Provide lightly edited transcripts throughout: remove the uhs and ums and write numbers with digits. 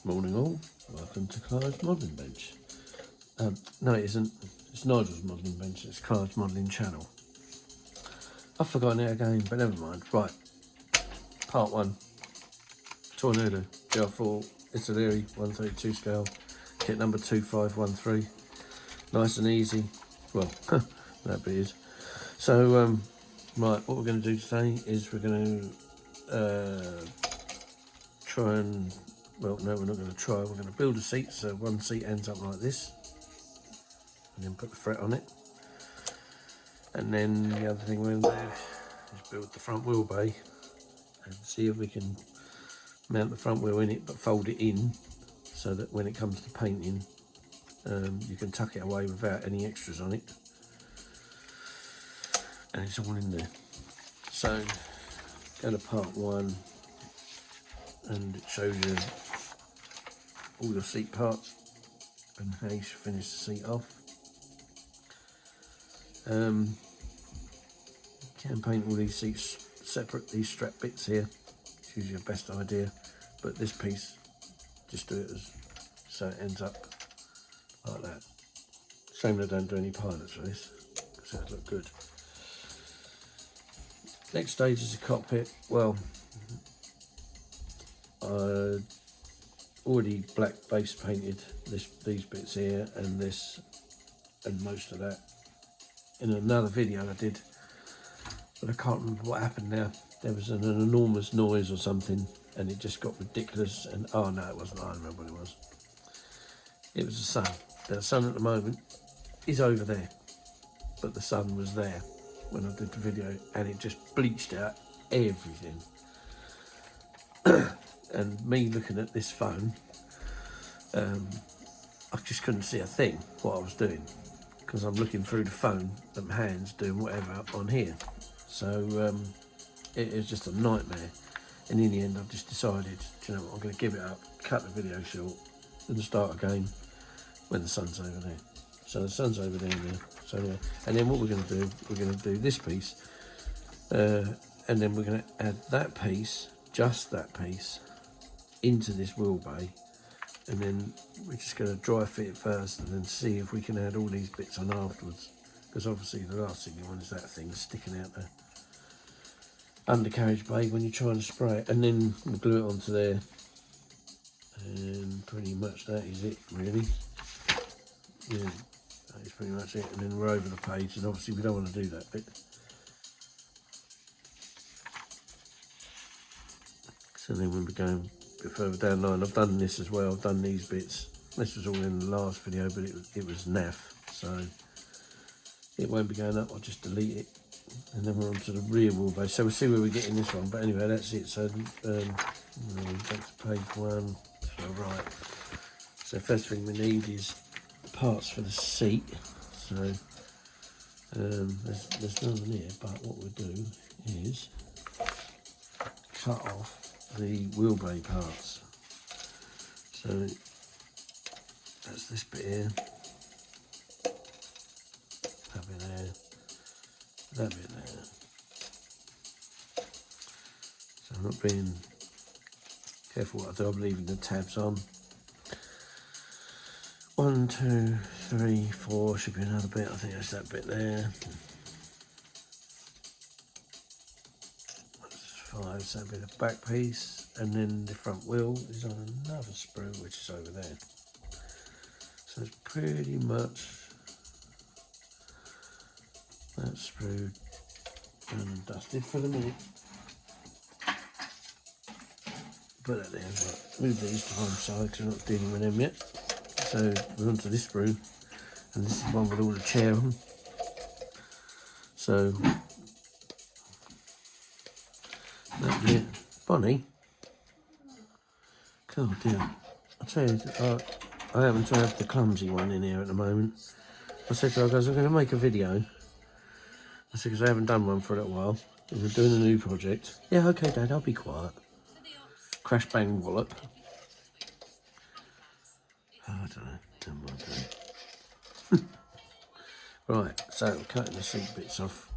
Morning all, welcome to Clive's Modelling Bench. No it isn't, it's Nigel's Modelling Bench, it's Clive's Modelling Channel. I've forgotten it again, but never mind. Right, part 1, Tornado GR4 Italeri 132 scale, kit number 2513. Nice and easy, well, that bit is. So, right, what we're going to do today is we're going to try and, well, no, we're not going to try, we're going to build a seat so one seat ends up like this, and then put the fret on it. And then the other thing we're going to do is build the front wheel bay and see if we can mount the front wheel in it but fold it in so that when it comes to painting you can tuck it away without any extras on it, and it's all in there. So go to part 1 and it shows you all your seat parts and how you should finish the seat off. You can paint all these seats separate, these strap bits here, it's usually the best idea, but this piece, just do it as so it ends up like that. Shame I don't do any pilots for this, because that would look good. Next stage is the cockpit. Well, I already black base painted these bits here and this and most of that in another video I did, but I can't remember what happened now. There was an enormous noise or something and it just got ridiculous, and oh no, it wasn't, I remember what it was. It was the sun. The sun at the moment is over there, but the sun was there when I did the video and it just bleached out everything. And me looking at this phone, I just couldn't see a thing what I was doing, because I'm looking through the phone and my hands doing whatever on here. So it is just a nightmare. And in the end I've just decided, you know what, I'm going to give it up, cut the video short and start again when the sun's over there. So the sun's over there now. So yeah. And then what we're going to do, we're going to do this piece and then we're going to add that piece, just that piece, into this wheel bay, and then we're just going to dry fit it first and then see if we can add all these bits on afterwards, because obviously the last thing you want is that thing sticking out the undercarriage bay when you're trying to spray it. And then we'll glue it onto there, and pretty much that is it really. Yeah, that is pretty much it. And then we're over the page, and obviously we don't want to do that bit. So then when we go a bit further down the line, I've done this as well, I've done these bits. This was all in the last video, but it was naff, so it won't be going up, I'll just delete it. And then we're on to the rear wheelbase, so we'll see where we get in this one. But anyway, that's it. So back to page 1, so right. So first thing we need is parts for the seat. So there's none here, but what we'll do is cut off the wheelbase parts. So that's this bit here, that bit there, that bit there. So I'm not being careful what I do, I'm leaving the tabs on. 1, 2, 3, 4, should be another bit, I think that's that bit there. 5, so that'll be the back piece, and then the front wheel is on another sprue which is over there. So it's pretty much that sprue done and dusted for the minute. Put that there, right. Move these to one side because we're not dealing with them yet. So we're onto this sprue, and this is one with all the chair on. So that's it. Bonnie, oh dear, I tell you, I happen to have the clumsy one in here at the moment. I said to her, guys, I'm going to make a video. I said, because I haven't done one for a little while. We're doing a new project. Yeah, okay, Dad, I'll be quiet. Crash bang wallop. Oh, I don't know. Right, so I'm cutting the seat bits off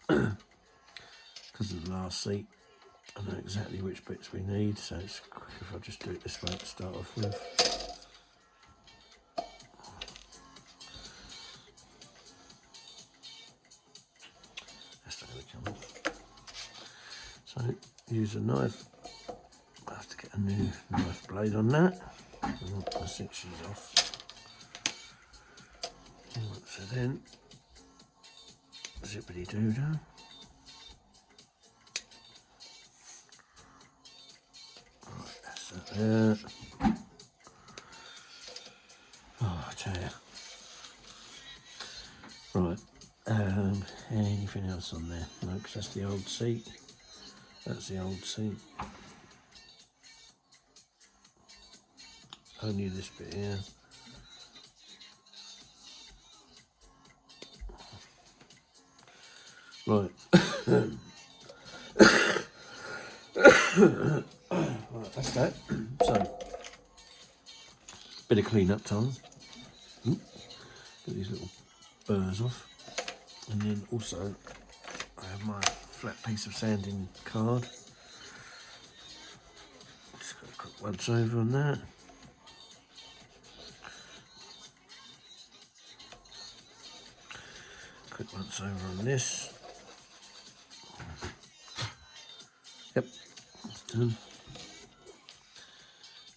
because of the last seat. I know exactly which bits we need, so it's quick if I just do it this way to start off with. That's not going to come off. So use a knife. I have to get a new knife blade on that. The 6 she's off. So then, zippity doo dah. Right, that's that there. Oh, I tell you. Right, anything else on there? No, because that's the old seat. That's the old seat. Only this bit here. Right. Right, that's that. So, bit of clean up time. Get these little burrs off. And then also, I have my flat piece of sanding card. Just got a quick once over on that. Quick once over on this. Yep, that's done.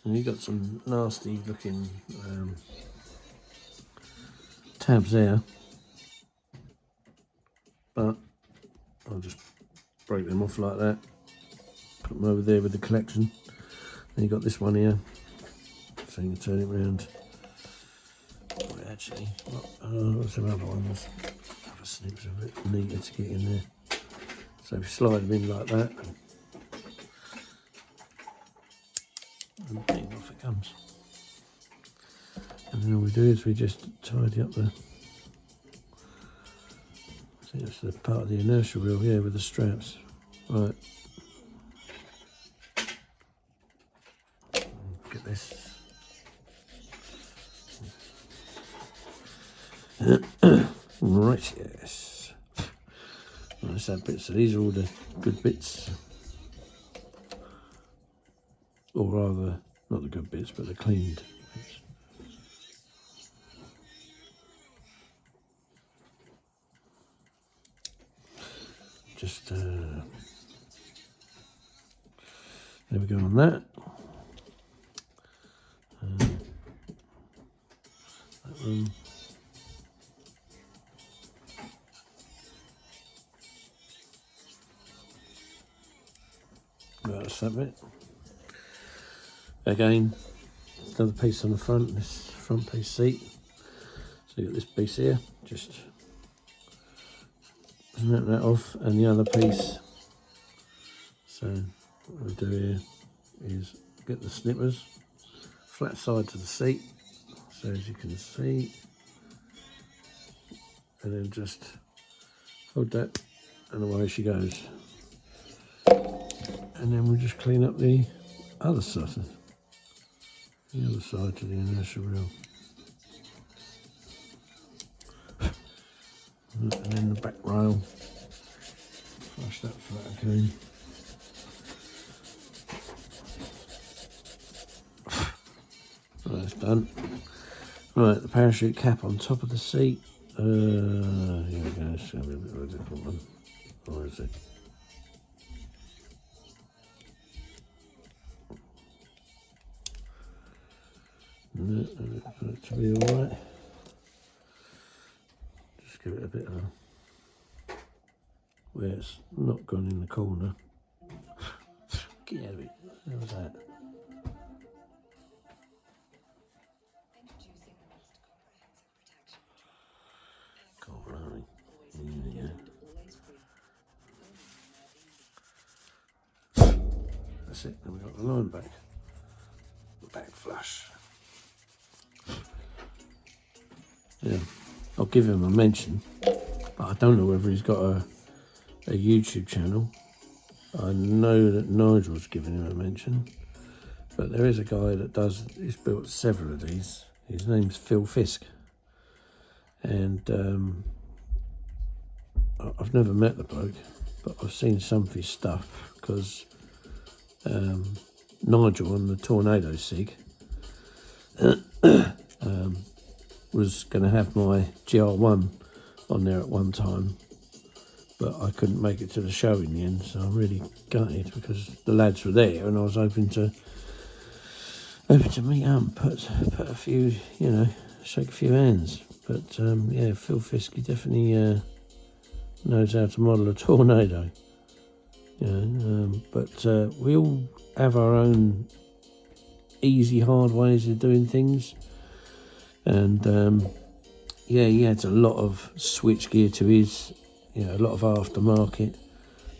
And you've got some nasty looking tabs there, but I'll just break them off like that, put them over there with the collection. Then you've got this one here, so you can turn it around. Well, actually, what's some other ones? Other snips are a bit neater to get in there. So if you slide them in like that, and bang, off it comes. And then all we do is we just tidy up the, I think that's the part of the inertia wheel, yeah, with the straps. Right. Get this. Right, yes. Nice that bit. So these are all the good bits. Or rather, not the good bits, but the cleaned bits. Just there we go on that. That one. Right, that's that bit. Again, another piece on the front, this front piece seat. So you got this piece here, just snap that off, and the other piece. So what we do here is get the snippers, flat side to the seat, so as you can see, and then just hold that, and away she goes. And then we'll just clean up the other side to the inertia wheel. And then the back rail, flush that flat again. Right, that's done. Right, the parachute cap on top of the seat. Here we go, it's going to be a bit of a different one. Or is it? No, for it to be alright. Just give it a bit of a, where it's not gone in the corner. Get out of it. How was that? God, blimey. There you go. That's it, then we've got the line back. The back flush. Yeah, I'll give him a mention, but I don't know whether he's got a YouTube channel. I know that Nigel's given him a mention, but there is a guy that he's built several of these. His name's Phil Fisk, and I've never met the bloke, but I've seen some of his stuff, because Nigel on the Tornado SIG was going to have my GR1 on there at one time, but I couldn't make it to the show in the end, so I'm really gutted because the lads were there and I was hoping to meet up, put a few, you know, shake a few hands. But yeah, Phil Fiske definitely knows how to model a Tornado. You know, but we all have our own easy, hard ways of doing things. And yeah, he adds a lot of switch gear to his, you know, a lot of aftermarket.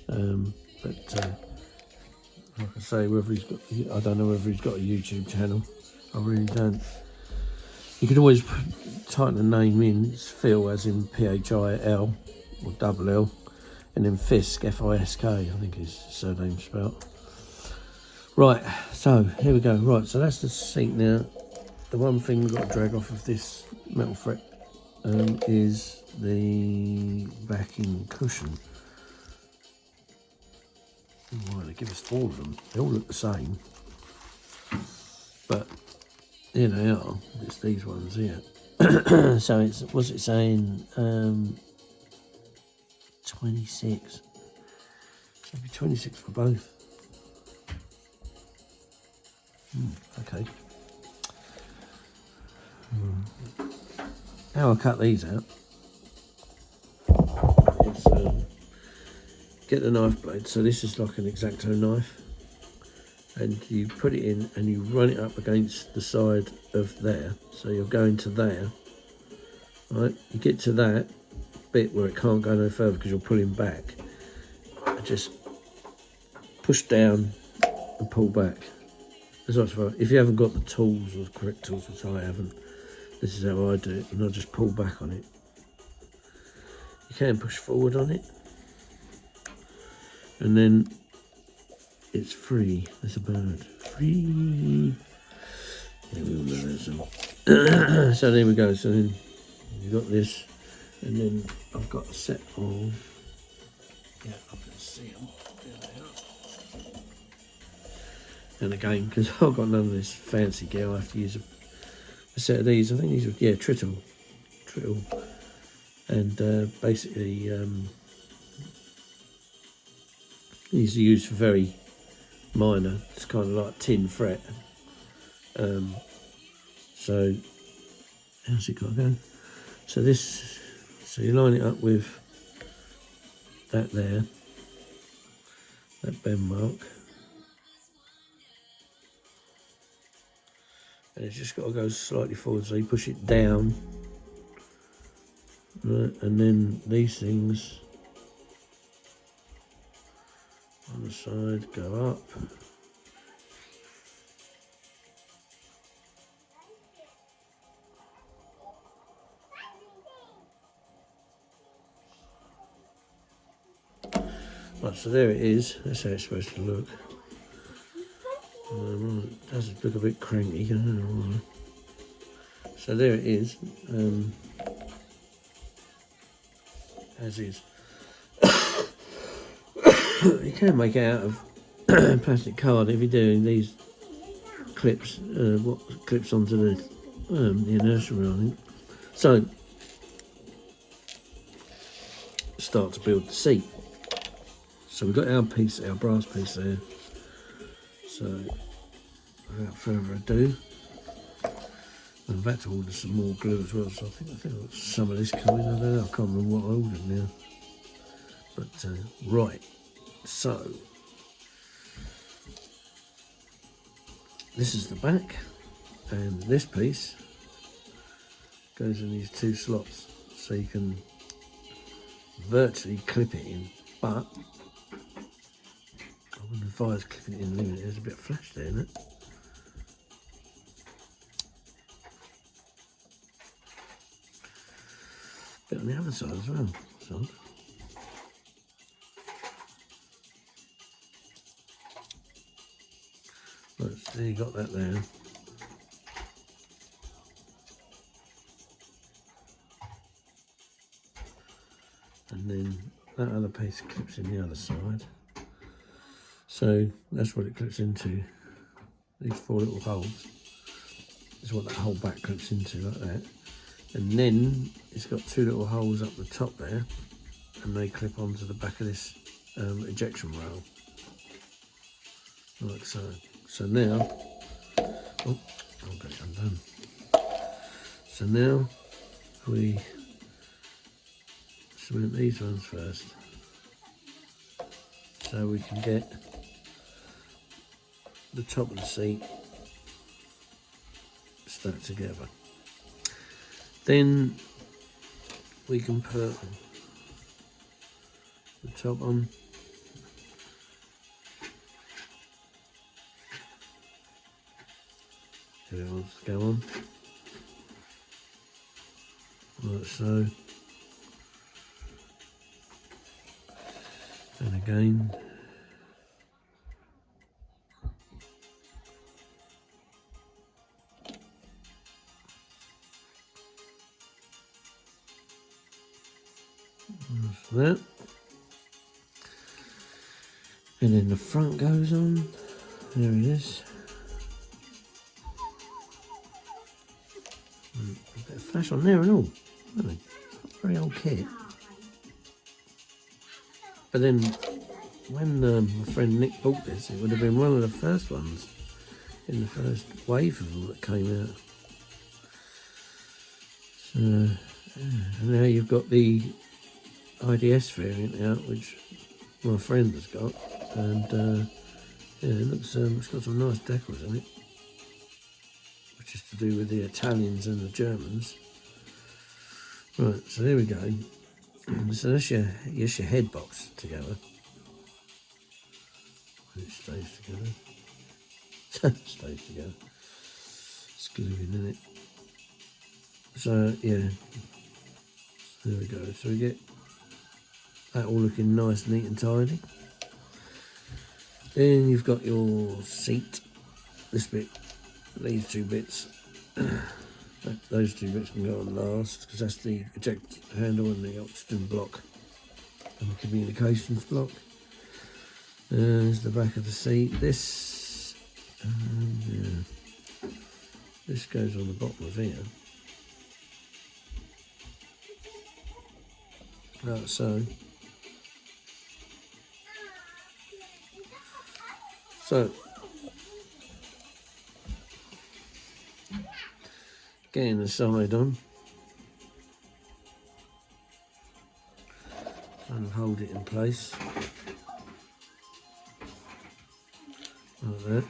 But like I say, whether he's got, I don't know whether he's got a YouTube channel. I really don't. You could always type the name in. It's Phil, as in Phil or double L, and then Fisk, Fisk. I think his surname spelt. Right. So here we go. Right. So that's the seat now. The one thing we've got to drag off of this metal fret is the backing cushion. Well, they give us all of them. They all look the same, but here they are. It's these ones here. So it's, what's it saying? 26. So it'd be 26 for both. Okay. How I cut these out is get the knife blade. So this is like an X-Acto knife, and you put it in and you run it up against the side of there. So you're going to there, right? You get to that bit where it can't go no further because you're pulling back. And just push down and pull back. As much as if you haven't got the tools or the correct tools, which I haven't, this is how I do it, and I just pull back on it. You can push forward on it, and then it's free. There's a bird. Free. Yeah, we all know that song. So there we go. So then you've got this, and then I've got a set of, yeah, I can see them. There they are. And again, because I've got none of this fancy gear, I have to use a set of these. I think these are, yeah, Trittle. And basically, these are used for very minor. It's kind of like tin fret. So how's it got to go? So this, so you line it up with that there, that bend mark, and it's just got to go slightly forward. So you push it down, right, and then these things on the side go up. Right, so there it is. That's how it's supposed to look. It does look a bit cranky. I don't know why. So there it is, as is. You can make it out of plastic card if you're doing these clips. What clips onto the inertia wheel, I think. So start to build the seat. So we've got our piece, our brass piece there. So without further ado, I'm about to order some more glue as well. So I think I've got some of this coming. I don't know. I can't remember what I ordered now. But right, so this is the back, and this piece goes in these two slots, so you can virtually clip it in. But I wouldn't advise clipping it in a minute. There's a bit of flash there, isn't it? Bit on the other side as well. So. Right, so you got that there. And then that other piece clips in the other side. So that's what it clips into. These 4 little holes is what that whole back clips into, like that. And then it's got 2 little holes up the top there, and they clip onto the back of this ejection rail, like so. So now, oh, I'll get it undone. So now we cement these ones first, so we can get the top of the seat stuck together. Then we can put the top on. If it wants to go on, like so. And again, that's that. And then the front goes on. There it is. A bit of flash on there and all. Really. Very old kit. But then, when my friend Nick bought this, it would have been one of the first ones in the first wave of them that came out. So, and now you've got the IDS variant out, which my friend has got, and yeah, it looks it's got some nice decals in it, which is to do with the Italians and the Germans. Right, so there we go. So that's your head box together. It stays together. Stays together. It's gluing in it. So yeah, there we go. So we get that all looking nice, neat and tidy. Then you've got your seat. This bit, these 2 bits. Those 2 bits can go on last, because that's the eject handle and the oxygen block and the communications block. There's the back of the seat. This, yeah, this goes on the bottom of here, like so. So, getting the side on, and hold it in place like that.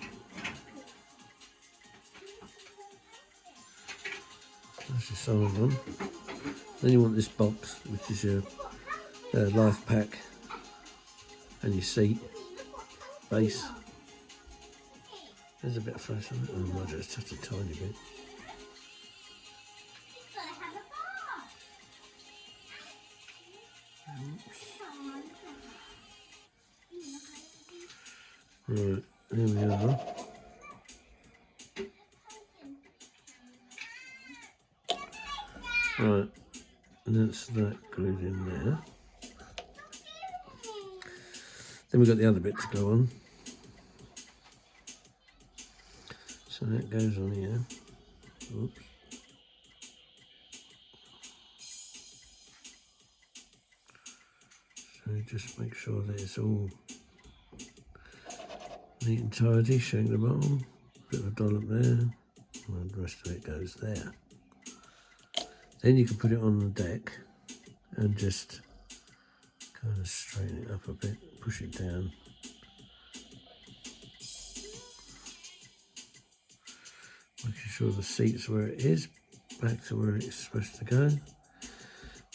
That's your side on. Then you want this box, which is your life pack and your seat base. There's a bit of flash on it. Oh, I just touched a tiny bit. Right, there we are. Right, and that's that glued in there. Then we've got the other bit to go on. So that goes on here. Oops. So just make sure that it's all neat and tidy, shake the bottom, bit of a dollop there, and the rest of it goes there. Then you can put it on the deck and just kind of straighten it up a bit, push it down. Making sure the seat's where it is, back to where it's supposed to go.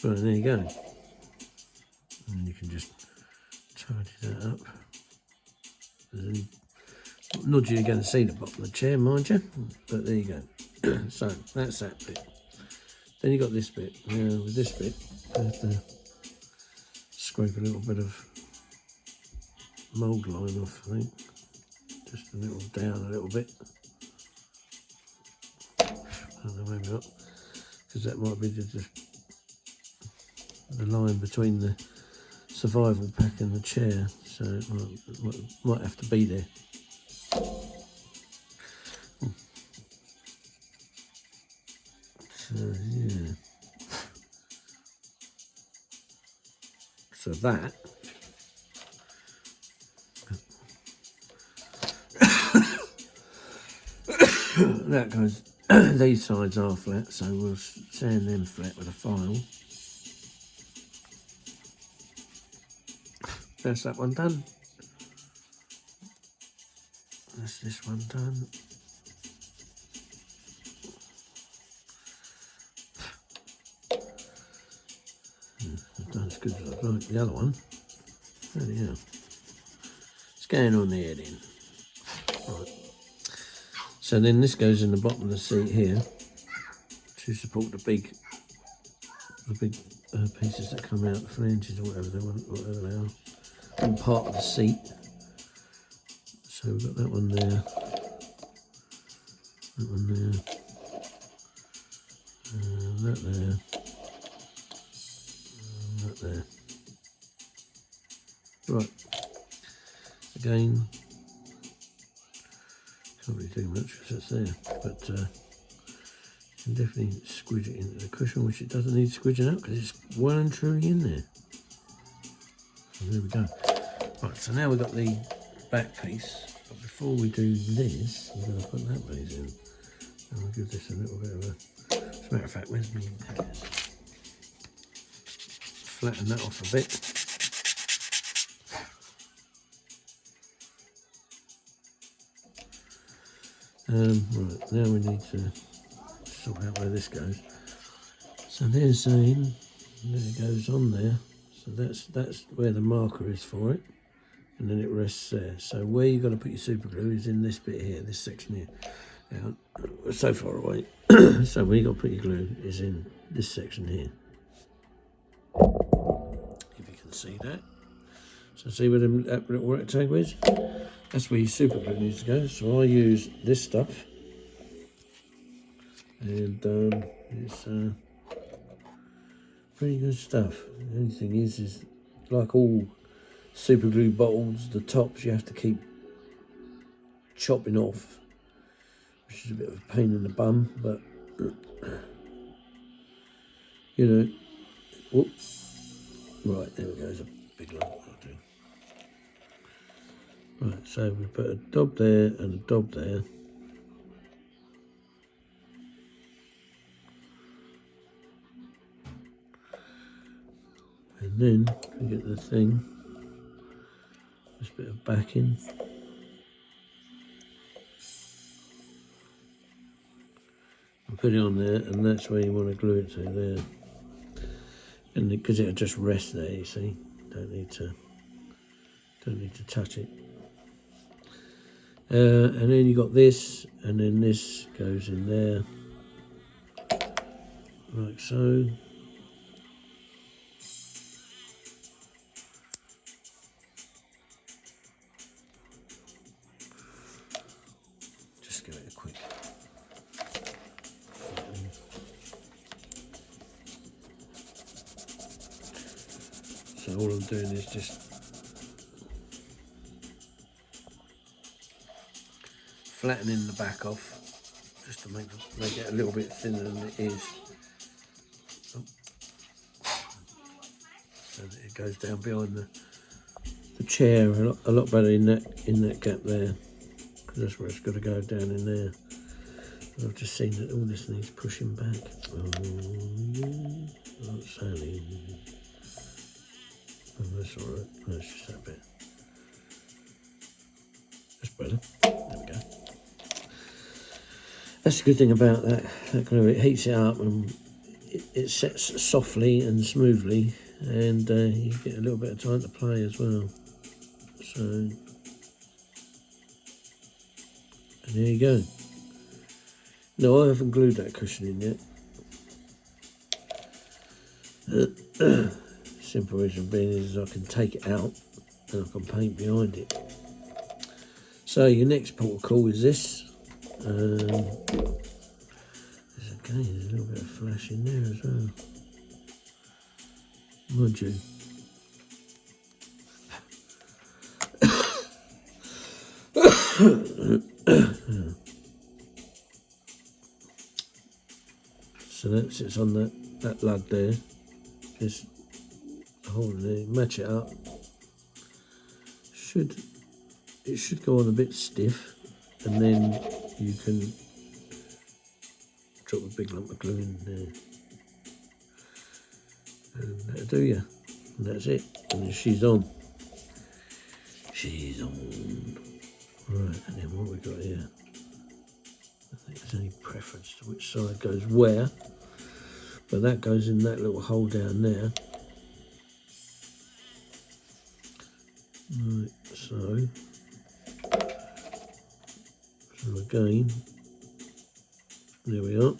Right, there you go. And you can just tidy that up. Not you're going to see the bottom of the chair, mind you, but there you go. So that's that bit. Then you got this bit. Now with this bit, I have to scrape a little bit of mould line off, I think. Just a little down a little bit. I don't know, maybe not, because that might be the line between the survival pack and the chair. so it might have to be there. So yeah, so that that goes. These sides are flat, so we'll sand them flat with a file. That's that one done. That's this one done. I've done as good as I'd like the other one. Oh yeah. What's going on there then? Right. So then this goes in the bottom of the seat here to support the big pieces that come out, the flanges or whatever they are, on part of the seat. So we've got that one there, that one there, that there, that there. Right, again, can't really do much because it's there, but you can definitely squidge it into the cushion, which it doesn't need squidging out because it's well and truly in there. So there we go. Right, so now we've got the back piece, but before we do this, we're going to put that piece in. And we'll give this a little bit of a, as a matter of fact, where's me? Flatten that off a bit. Right, now we need to sort out where this goes. So there's saying, there it goes on there. So that's where the marker is for it. And then it rests there. So where you've got to put your super glue is in this bit here, this section here. Now, we're so far away. So where you've got to put your glue is in this section here. If you can see that. So see where that little rectangle is? That's where your super glue needs to go. So I use this stuff. And it's pretty good stuff. The only thing is like all super glue bottles, the tops you have to keep chopping off, which is a bit of a pain in the bum, but you know. Whoop. Right, there we go, there's a big lump. Right, so we put a dob there and a dob there. And then we get the thing, this bit of backing. And put it on there, and that's where you want to glue it to there. And because it'll just rest there, you see, don't need to touch it. And then you got this, and then this goes in there, like so. Just give it a quick. So all I'm doing is just flattening the back off, just to make it a little bit thinner than it is. Oh. So that it goes down behind the chair a lot better in that gap there, because that's where it's got to go, down in there. I've just seen that all this needs pushing back. Oh, yeah. Oh, Sally. Oh, that's all right. That's just that bit. That's better. There we go. That's the good thing about that glue. It heats it up and it sets softly and smoothly, and you get a little bit of time to play as well. So, and there you go. No, I haven't glued that cushion in yet. Simple reason being is I can take it out and I can paint behind it. So your next port of call is this. There's a little bit of flash in there as well. Mind you, So that sits on that lug there. Just hold it, match it up. It should go on a bit stiff, and then you can drop a big lump of glue in there. And that'll do you. And that's it. And then she's on. She's on. Right, and then what we got here? I think there's any preference to which side goes where, but that goes in that little hole down there. Right, so again, there we are,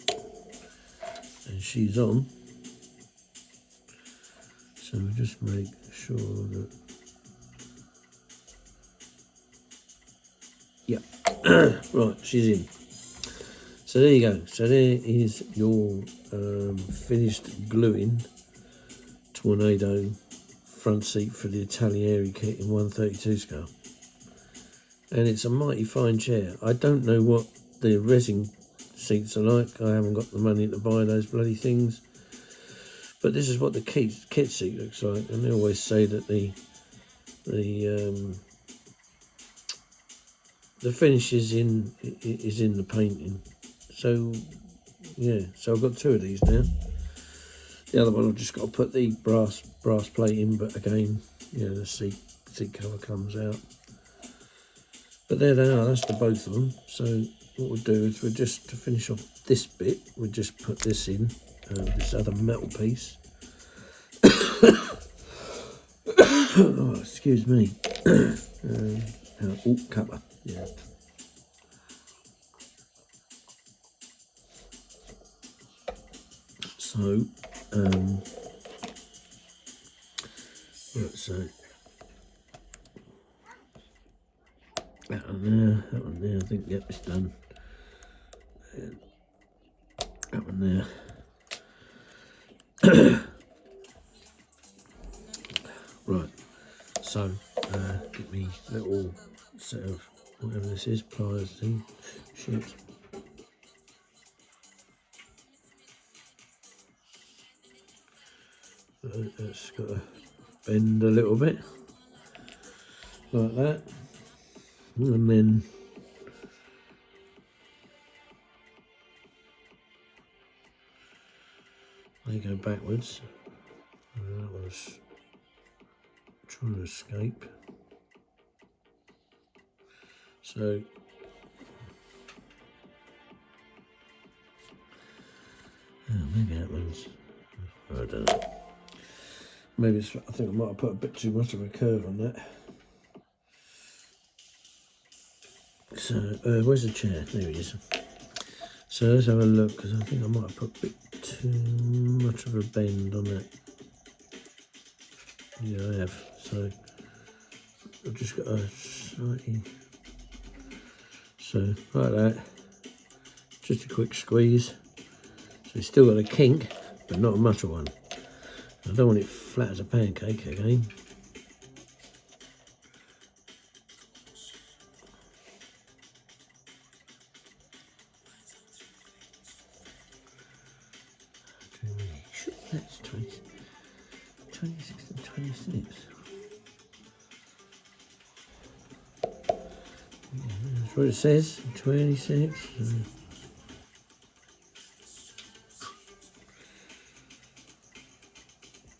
and she's on. So we just make sure that, yeah, right, she's in. So there you go. So there is your finished gluing Tornado front seat for the Italeri kit in 132 scale. And it's a mighty fine chair. I don't know what the resin seats are like. I haven't got the money to buy those bloody things. But this is what the kit seat looks like. And they always say that the finish is in the painting. So yeah, so I've got two of these now. The other one I've just got to put the brass plate in, but again, you know, the seat cover comes out. But there they are, that's the both of them. So what we'll do is we'll just, to finish off this bit, we'll just put this in, this other metal piece. Oh, excuse me. Cover, yeah. So, right, so that one there, I think, yep, it's done. And that one there. Right, so get me little set of whatever this is, pliers thing, shit. So it's got to bend a little bit, like that, and then they go backwards. That was trying to escape. So maybe that one's, I don't know. Maybe it's, I think I might have put a bit too much of a curve on that. So where's the chair? There it is. So let's have a look, because I think I might have put a bit too much of a bend on that. Yeah, I have. So I've just got a slightly, so like that, just a quick squeeze. So it's still got a kink, but not much of one. I don't want it flat as a pancake again. That's 26 and 26. That's what it says, 26.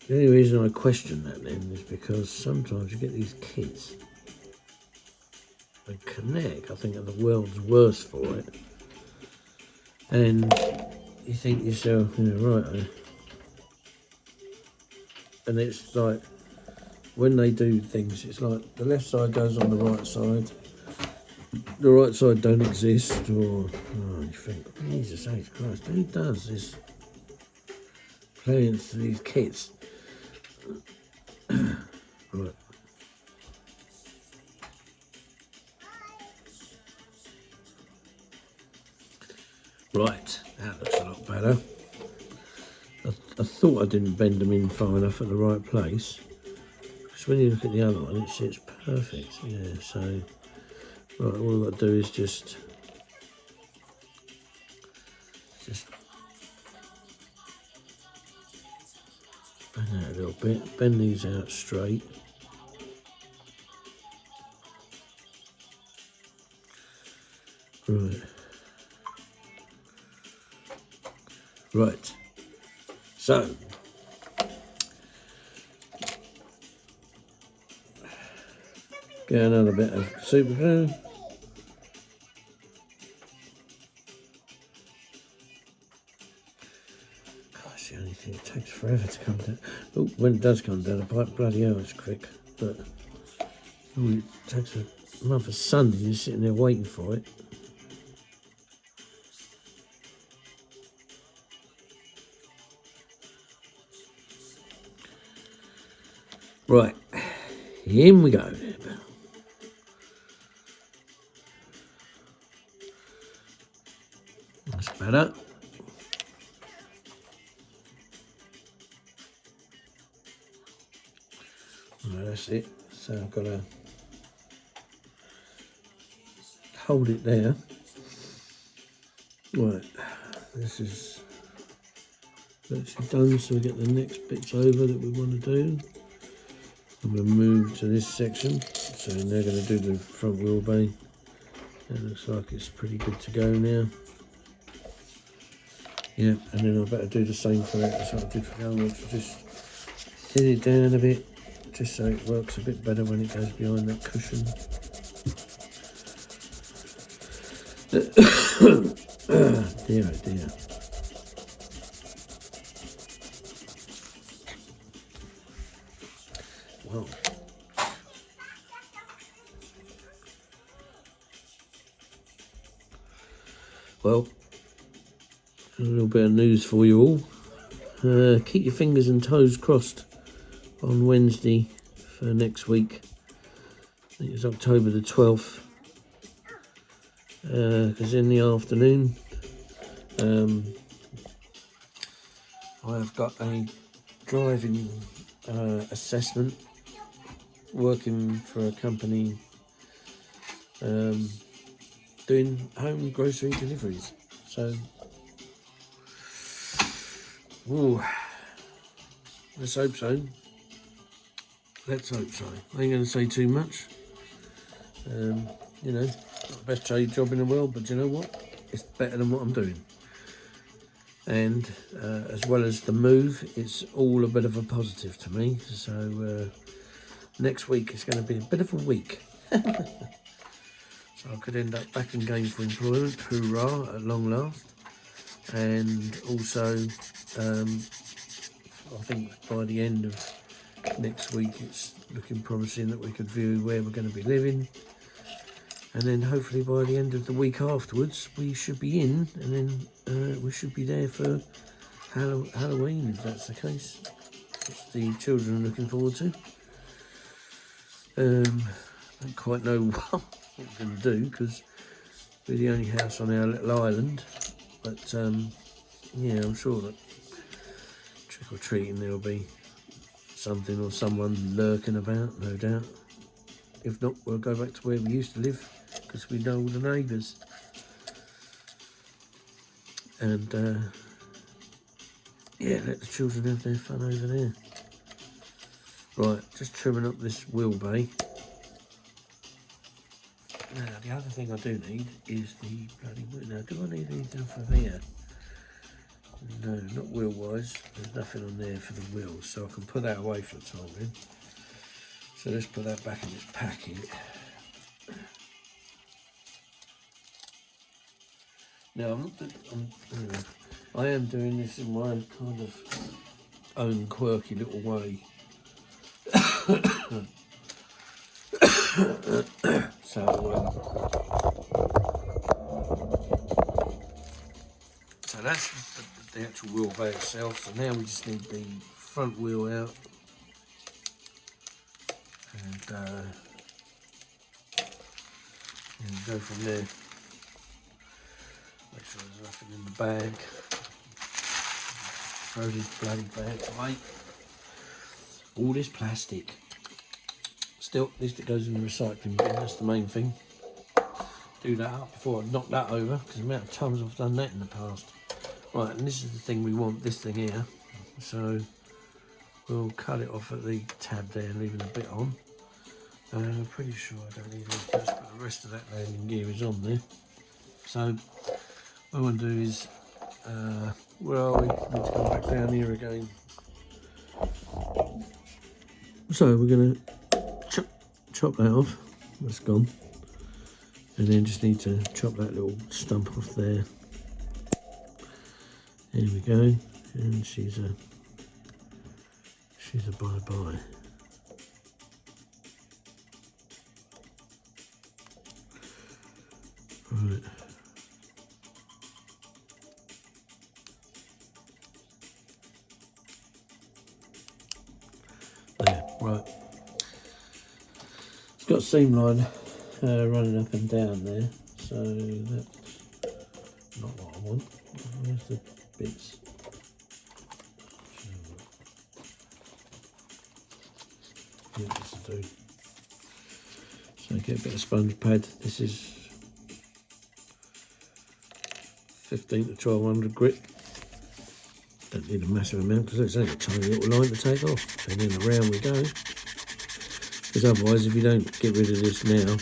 The only reason I question that then is because sometimes you get these kits and Connect, I think, are the world's worst for it. And you think to yourself, you know, right, and it's like, when they do things, it's like the left side goes on the right side, the right side don't exist, or, oh, you think, Jesus H. Christ, who does this plans to these kits? Right. Right, that looks a lot better. I thought I didn't bend them in far enough at the right place, because when you look at the other one, it sits perfect. Yeah, so Right, all I've got to do is just bend that a little bit, bend these out straight. Right. Right. So get another bit of super glue. Gosh, the only thing, it takes forever to come down. Oh, when it does come down, bloody hell, it's quick. But it takes a month of Sunday, you're sitting there waiting for it. Right, in we go. That's better. Right, that's it. So I've got to hold it there. Right, this is virtually done, so we get the next bits over that we want to do. I'm going to move to this section, so they're going to do the front wheel bay. It looks like it's pretty good to go now. Yeah, and then I better do the same for that as what I did for the other one, so just thin it down a bit, just so it works a bit better when it goes behind that cushion. Dear oh dear. Well, a little bit of news for you all. Keep your fingers and toes crossed on Wednesday for next week. I think it's October the 12th. Because in the afternoon, I've got a driving assessment working for a company doing home grocery deliveries. So, ooh, let's hope so. Let's hope so. I ain't going to say too much. You know, not the best trade job in the world, but you know what? It's better than what I'm doing. And as well as the move, it's all a bit of a positive to me. So next week is going to be a bit of a week. So I could end up back in gainful employment, hoorah, at long last. And also, I think by the end of next week, it's looking promising that we could view where we're going to be living. And then hopefully by the end of the week afterwards, we should be in, and then we should be there for Halloween, if that's the case, which the children are looking forward to. I don't quite know what we're going to do, because we're the only house on our little island. But yeah, I'm sure that trick-or-treating there'll be something or someone lurking about, no doubt. If not, we'll go back to where we used to live, because we know all the neighbours. And yeah, let the children have their fun over there. Right, just trimming up this wheel bay. Now, the other thing I do need is the bloody wheel. Now, do I need anything for here? No, not wheel-wise. There's nothing on there for the wheels, so I can put that away for the time being. So let's put that back in its packing. Now, I am doing this in my kind of own quirky little way. So that's the actual wheel bay itself. So now we just need the front wheel out, and go from there. Make sure there's nothing in the bag. Throw this bloody bag away. All this plastic. Still, at least it goes in the recycling bin, that's the main thing. do that up before I knock that over, because the amount of times I've done that in the past. Right, and this is the thing we want, this thing here. So we'll cut it off at the tab there, leaving a bit on. I'm pretty sure I don't need any first, but the rest of that landing gear is on there. So what I want to do is, where are we? Need to go back down here again. So we're going to chop that off. That's gone. And then just need to chop that little stump off there. There we go. And she's a bye-bye. Right. There, right. It's got a seam line running up and down there, so that's not what I want. Where's the bits? Yeah, this will do. So get a bit of sponge pad. This is 15 to 1200 grit. Don't need a massive amount because it's only a tiny little line to take off, and then around we go. Because otherwise, if you don't get rid of this now,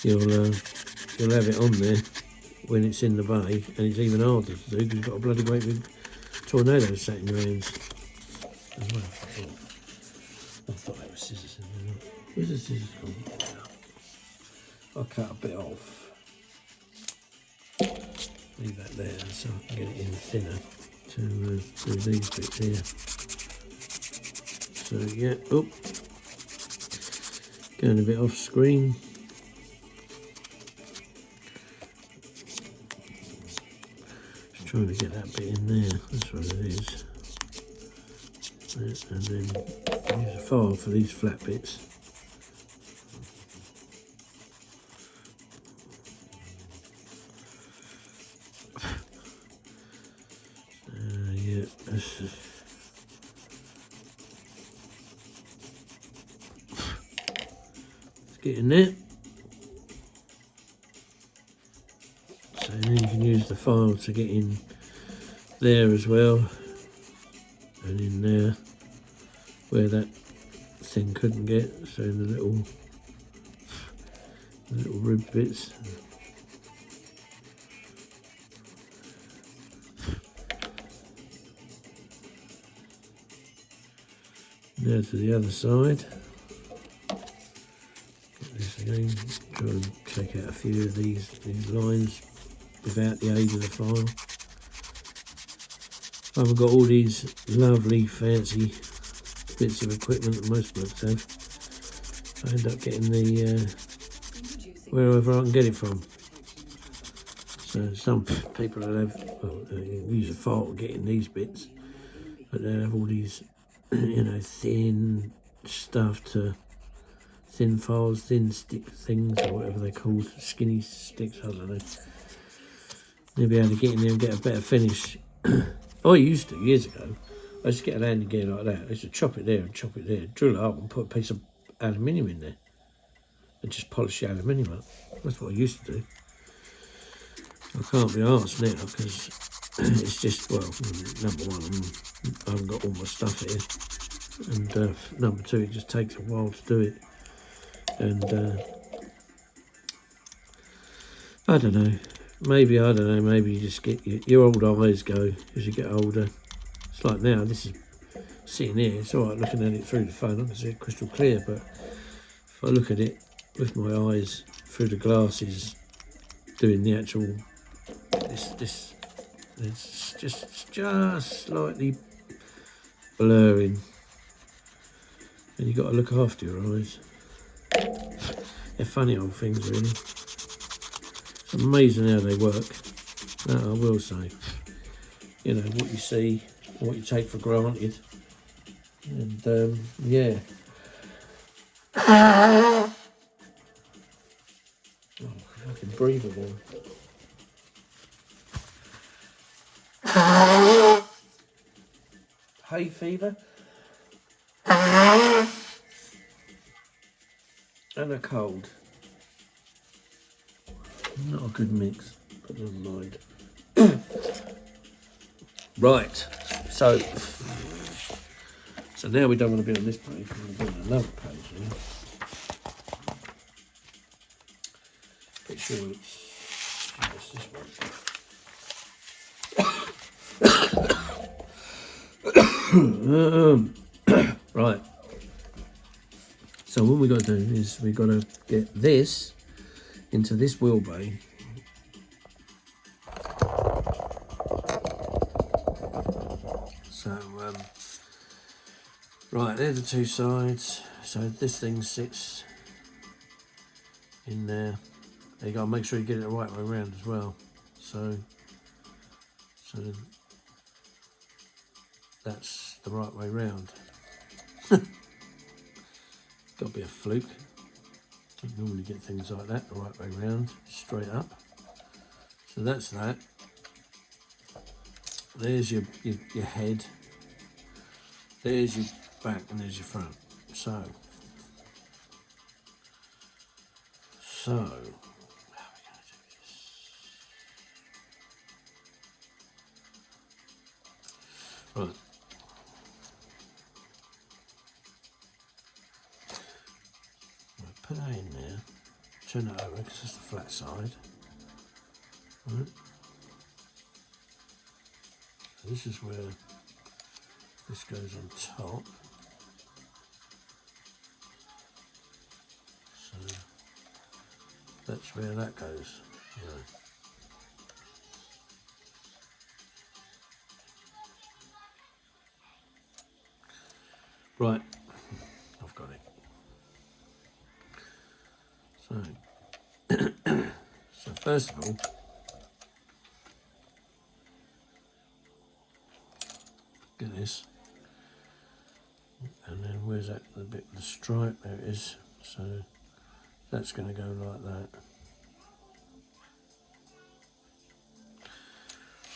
you'll have it on there when it's in the bay, and it's even harder to do because you've got a bloody great big tornado sat in your hands as well. I thought there were scissors in there. Where's the scissors gone? I'll cut a bit off. Leave that there so I can get it in thinner to do these bits here. So yeah, oh, going a bit off screen. Just trying to get that bit in there, that's what it is. And then use a file for these flat bits. Yeah, let's get in there. So then you can use the file to get in there as well, and in there where that thing couldn't get, so in the little rib bits. Now to the other side. Get this again. Try and take out a few of these lines without the aid of the file. I haven't got all these lovely fancy bits of equipment that most blokes have. I end up getting the wherever I can get it from. So some people will have, well, use a file to get in these bits, but they have all these, you know, thin stuff to thin files, thin stick things, or whatever they're called, skinny sticks, I don't know. They'll be able to get in there and get a better finish. I used to, years ago, I used to get a landing gear like that. I used to chop it there and chop it there, drill it up and put a piece of aluminium in there and just polish the aluminium up. That's what I used to do. I can't be arsed now because it's just, well, number one, I haven't got all my stuff here, and number two, it just takes a while to do it, and I don't know, maybe you just get your old eyes go as you get older. It's like now, this is sitting here, it's alright looking at it through the phone, I can see it crystal clear, but if I look at it with my eyes through the glasses, doing the actual, this it's just slightly blurring, and you've got to look after your eyes. They're funny old things, really. It's amazing how they work, that I will say. You know, what you see, what you take for granted, and yeah. Oh, I can breathe again. Hay fever and a cold. Not a good mix, but never mind. Right, so now we don't want to be on this page, we want to be on another page here. Pretty sure it's this one. Right, so what we got to do is we got to get this into this wheel bay. So right, there's the two sides. So this thing sits in there. You got to make sure you get it the right way around as well. So that's the right way round. Got to be a fluke. Don't normally get things like that the right way round, straight up. So that's that. There's your head. There's your back and there's your front. So how are we going to do this? Right. Put that in there, turn that over because it's the flat side. Right. So this is where this goes on top. So that's where that goes. Right, I've got it. So first of all, get this, and then where's that? The bit of the stripe, there it is. So that's going to go like that.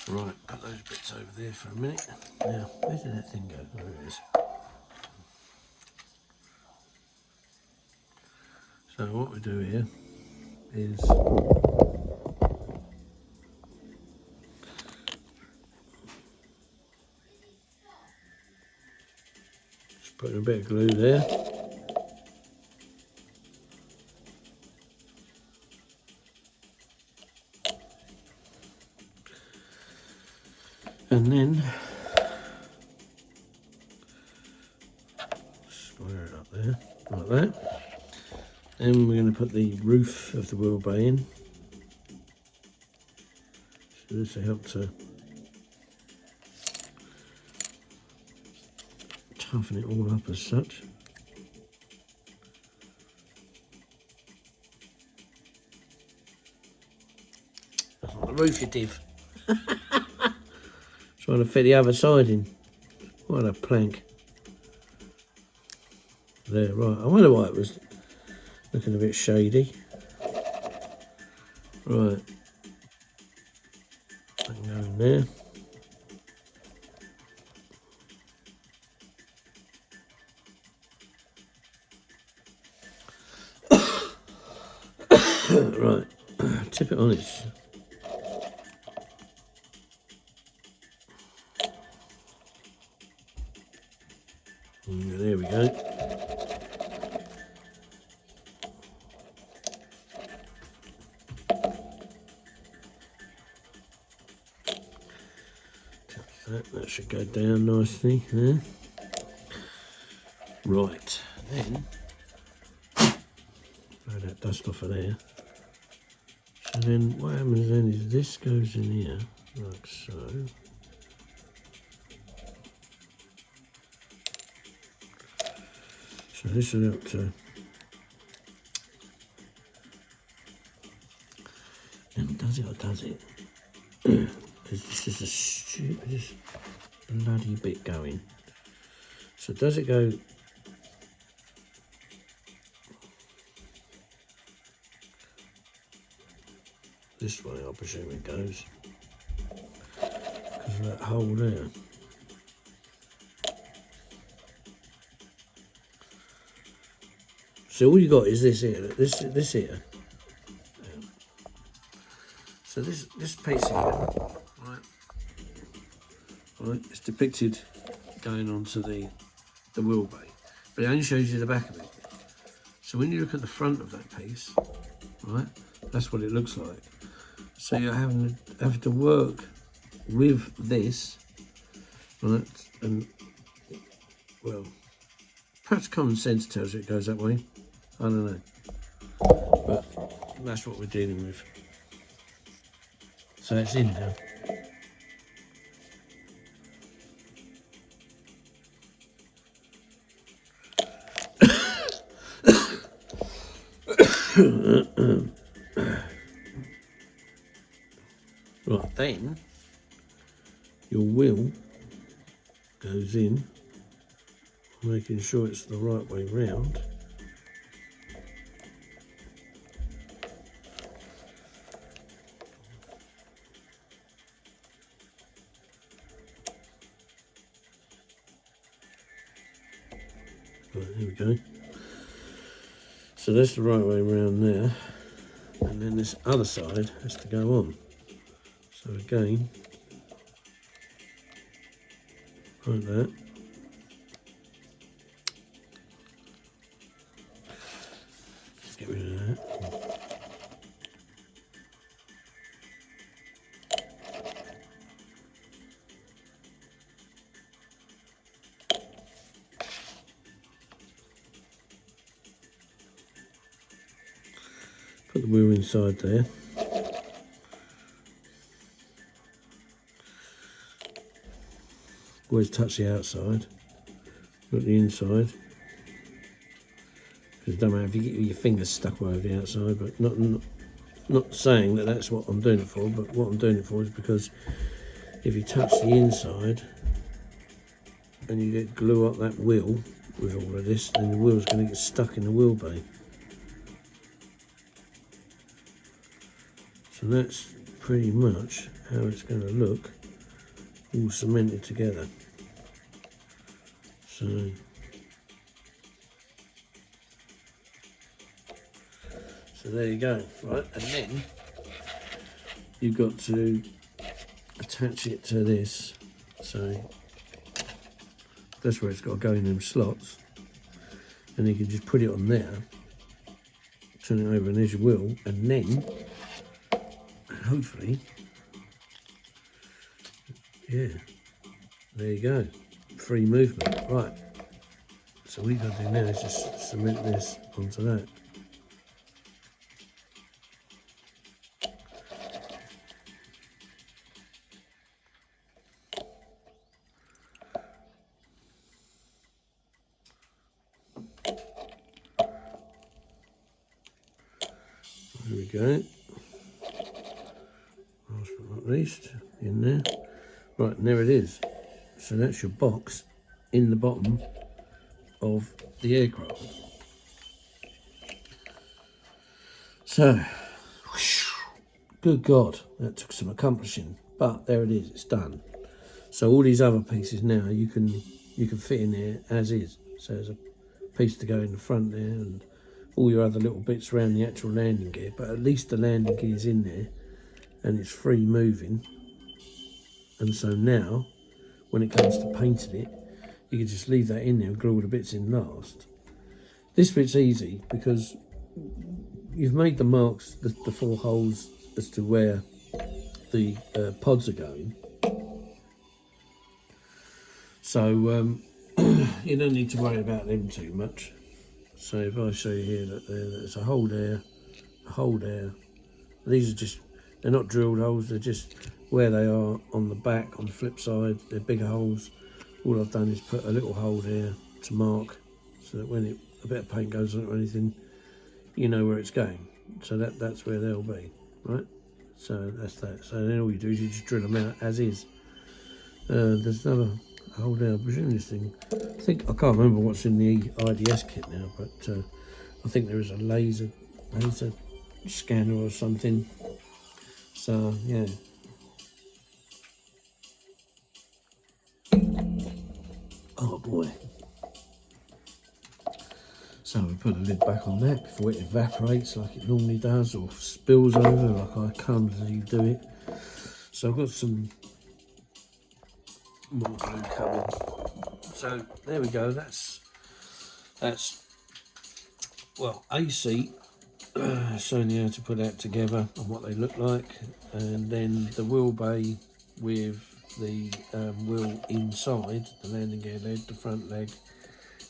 Right, put those bits over there for a minute. Now, where did that thing go? There it is. So what we do here is just putting a bit of glue there. And then square it up there, like that. Then we're going to put the roof of the wheel bay in. So this will help to toughen it all up as such. That's not the roof, you div. Trying to fit the other side in. What a plank. There, right. I wonder why it was looking a bit shady. Right. I can go in there. Right. Tip it on its. There we go. That should go down nicely there. Right, then throw that dust off of there. So then what happens then is this goes in here, like so. So this will help to, and does it or does it? Because this is the stupidest bloody bit going. So does it go this way? I presume it goes because of that hole there. So all you got is this here, this here. So this piece here, right, it's depicted going onto the wheel bay, but it only shows you the back of it. So when you look at the front of that piece, right, that's what it looks like. So you're having to work with this, right, and well, perhaps common sense tells you it goes that way. I don't know, but that's what we're dealing with. So it's in now. Right, then your wheel goes in, making sure it's the right way round. Right, here we go. So that's the right way round there, and then this other side has to go on. So again, like that. Let's get rid of that. Put the wheel inside there. Always touch the outside, not the inside. Because it doesn't matter if you get your fingers stuck over the outside, but not saying that that's what I'm doing it for, but what I'm doing it for is because if you touch the inside and you get glue up that wheel with all of this, then the wheel's going to get stuck in the wheel bay. So that's pretty much how it's going to look, all cemented together. So there you go, right? And then you've got to attach it to this. So that's where it's got to go in them slots. And you can just put it on there, turn it over, and there's your wheel, and then hopefully, yeah, there you go, free movement. Right, so what you've got to do now is just cement this onto that. There we go. Last but not least, in there. Right, and there it is. So that's your box in the bottom of the aircraft. So, good God, that took some accomplishing, but there it is, it's done. So all these other pieces now you can fit in there as is. So there's a piece to go in the front there, and all your other little bits around the actual landing gear, but at least the landing gear is in there and it's free moving. And so now when it comes to painting it, you can just leave that in there and glue all the bits in last. This bit's easy because you've made the marks, the 4 holes as to where the pods are going. So you don't need to worry about them too much. So if I show you here that there's a hole there, a hole there. These are just, they're not drilled holes, they're just where they are on the back, on the flip side, they're bigger holes. All I've done is put a little hole there to mark, so that when a bit of paint goes on it or anything, you know where it's going. So that's where they'll be, right? So that's that. So then all you do is you just drill them out as is. There's another hole there, I presume this thing, I can't remember what's in the IDS kit now, but I think there is a laser scanner or something. So yeah. Oh boy. So we're put the lid back on that before it evaporates like it normally does, or spills over like I clumsily do it. So I've got some more glue coming. So there we go. That's well, AC showing you how to put that together and what they look like, and then the wheel bay with the wheel inside, the landing gear led, the front leg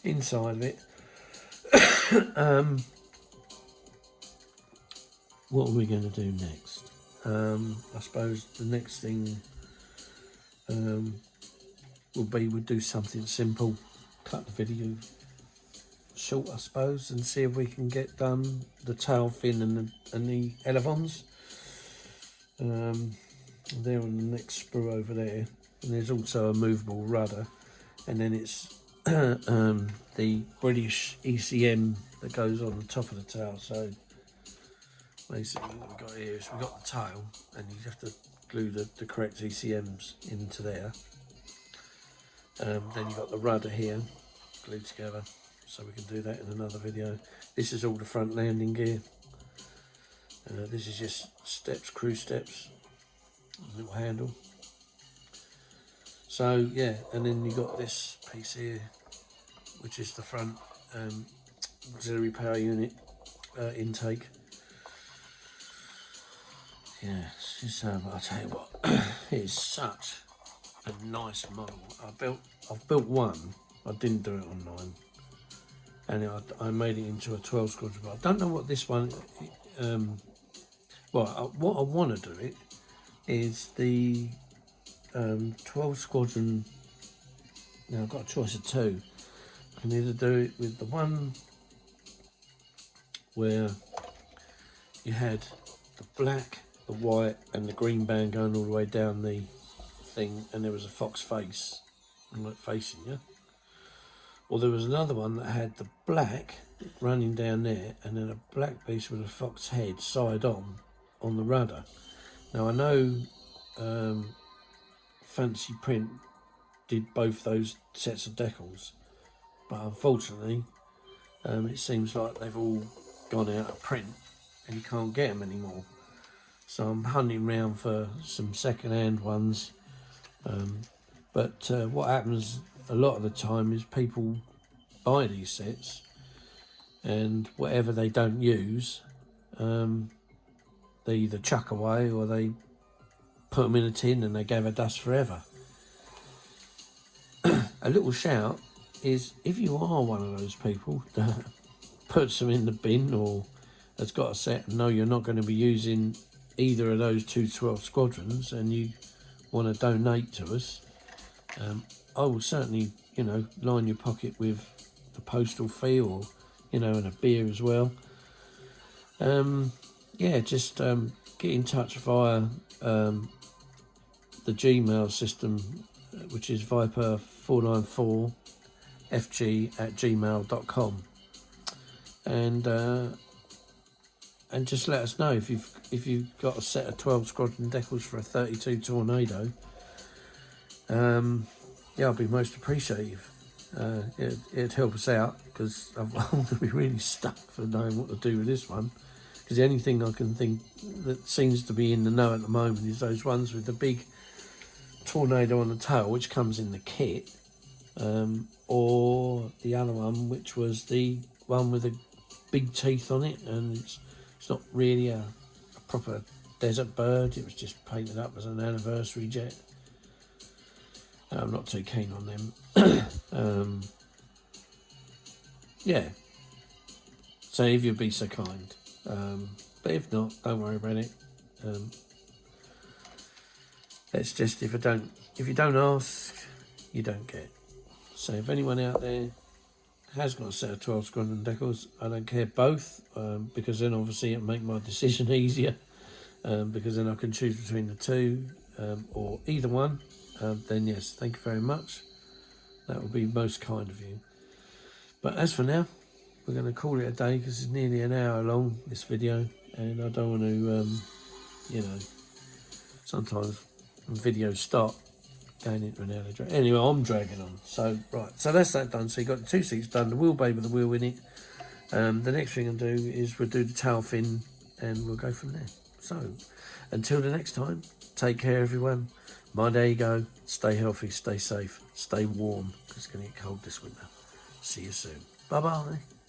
inside of it. What are we going to do next? I suppose the next thing will be we'll do something simple, cut the video short I suppose, and see if we can get done the tail fin and the elevons. They're on the next sprue over there, and there's also a movable rudder, and then it's the British ECM that goes on the top of the tail. So basically what we've got here is we've got the tail, and you have to glue the correct ECMs into there. Then you've got the rudder here glued together, so we can do that in another video. This is all the front landing gear. This is just steps, cruise steps, little handle. So yeah, and then you got this piece here, which is the front auxiliary power unit intake. Yeah, I'll tell you what, it is such a nice model. I've built one. I didn't do it online, and I made it into a 12 squadron. But I don't know what this one. What I want to do it is the 12 squadron. Now I've got a choice of two. I can either do it with the one where you had the black, the white, and the green band going all the way down the thing, and there was a fox face like facing you. Or there was another one that had the black running down there, and then a black piece with a fox head side on the rudder. Now I know Fancy Print did both those sets of decals, but unfortunately it seems like they've all gone out of print and you can't get them anymore. So I'm hunting around for some second-hand ones, but what happens a lot of the time is people buy these sets, and whatever they don't use, they either chuck away or they put them in a tin and they gather dust forever. A little shout is, if you are one of those people that puts them in the bin or has got a set and know you're not going to be using either of those 212 squadrons, and you want to donate to us, I will certainly, line your pocket with a postal fee, or and a beer as well. Yeah, just get in touch via the Gmail system, which is viper494fg@gmail.com, and just let us know if you've got a set of 12 squadron decals for a 32 Tornado. Yeah, I'll be most appreciative. It'd help us out, because I'm going to be really stuck for knowing what to do with this one. Because the only thing I can think that seems to be in the know at the moment is those ones with the big Tornado on the tail, which comes in the kit, or the other one, which was the one with the big teeth on it, and it's not really a proper desert bird. It was just painted up as an anniversary jet. I'm not too keen on them. Yeah, so if you'd be so kind, but if not, don't worry about it. It's just, if you don't ask, you don't get. So if anyone out there has got a set of 12 squadron decals, I don't care both, because then obviously it'll make my decision easier, because then I can choose between the two, or either one. Then yes, thank you very much. That would be most kind of you. But as for now, we're going to call it a day, because it's nearly an hour long, this video, and I don't want to, sometimes when videos stop going into an hour drag. Anyway, I'm dragging on. So right, so that's that done. So you got the two seats done, the wheel bay with the wheel in it, The next thing I'll do is we'll do the tail fin and we'll go from there. So, until the next time, take care everyone. Mind how you go. Stay healthy, stay safe, stay warm, because it's going to get cold this winter. See you soon. Bye-bye.